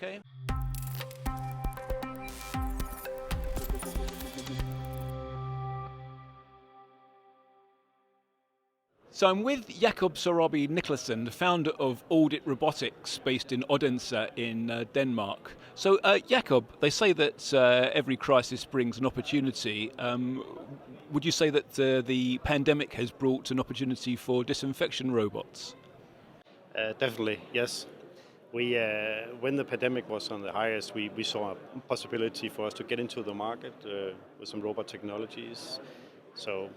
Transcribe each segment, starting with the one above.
Okay. So I'm with Jakob Sohrabi Niclassen, the founder of Audit Robotics, based in Odense in Denmark. So Jakob, they say that every crisis brings an opportunity. Would you say that the pandemic has brought an opportunity for disinfection robots? Definitely, yes. When the pandemic was on the highest, we saw a possibility for us to get into the market with some robot technologies. So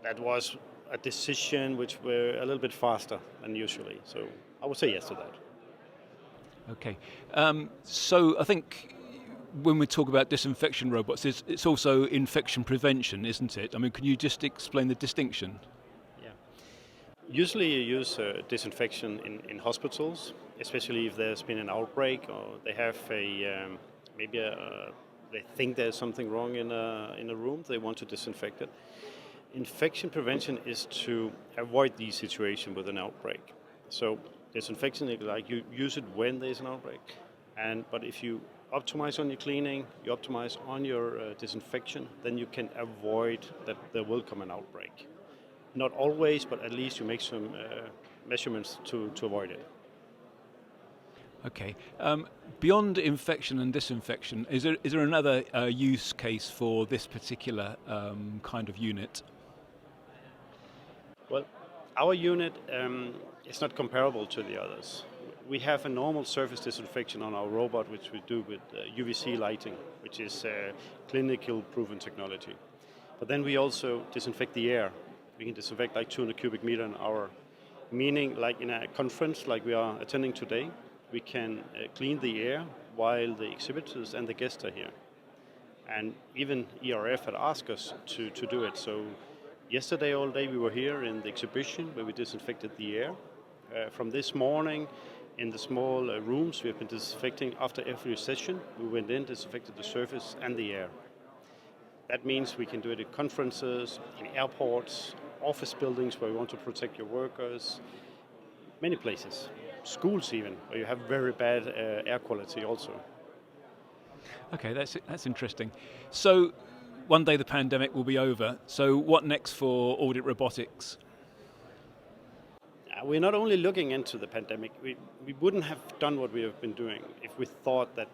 that was a decision which were a little bit faster than usually. So I would say yes to that. Okay. So I think when we talk about disinfection robots, it's also infection prevention, isn't it? I mean, can you just explain the distinction? Yeah. Usually you use disinfection in hospitals, especially if there's been an outbreak or they have maybe they think there's something wrong in a room. They want to disinfect it. Infection prevention is to avoid these situations with an outbreak. So disinfection, like you use it when there's an outbreak, but if you optimize on your cleaning, you optimize on your disinfection, then you can avoid that there will come an outbreak. Not always, but at least you make some measurements to avoid it. Okay. Beyond infection and disinfection, is there another use case for this particular kind of unit? Well, our unit is not comparable to the others. We have a normal surface disinfection on our robot, which we do with UVC lighting, which is clinical proven technology. But then we also disinfect the air. We can disinfect like 200 cubic meter an hour, meaning like in a conference like we are attending today, we can clean the air while the exhibitors and the guests are here. And even ERF had asked us to do it. So yesterday all day we were here in the exhibition where we disinfected the air. From this morning in the small rooms we have been disinfecting after every session. We went in, disinfected the surface and the air. That means we can do it at conferences, in airports, office buildings where we want to protect your workers, many places, schools even, where you have very bad air quality also. Okay, that's interesting. So one day the pandemic will be over. So what next for Audit Robotics? We're not only looking into the pandemic. We wouldn't have done what we have been doing if we thought that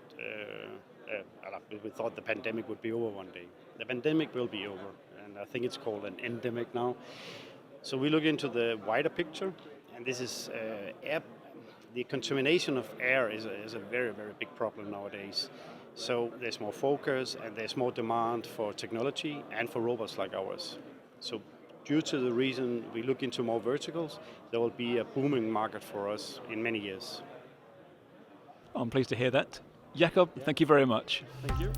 we thought the pandemic would be over one day. The pandemic will be over, and I think it's called an endemic now. So we look into the wider picture, and this is air. The contamination of air is a very, very big problem nowadays. So there's more focus and there's more demand for technology and for robots like ours. So due to the reason we look into more verticals, there will be a booming market for us in many years. I'm pleased to hear that. Jakob, thank you very much. Thank you.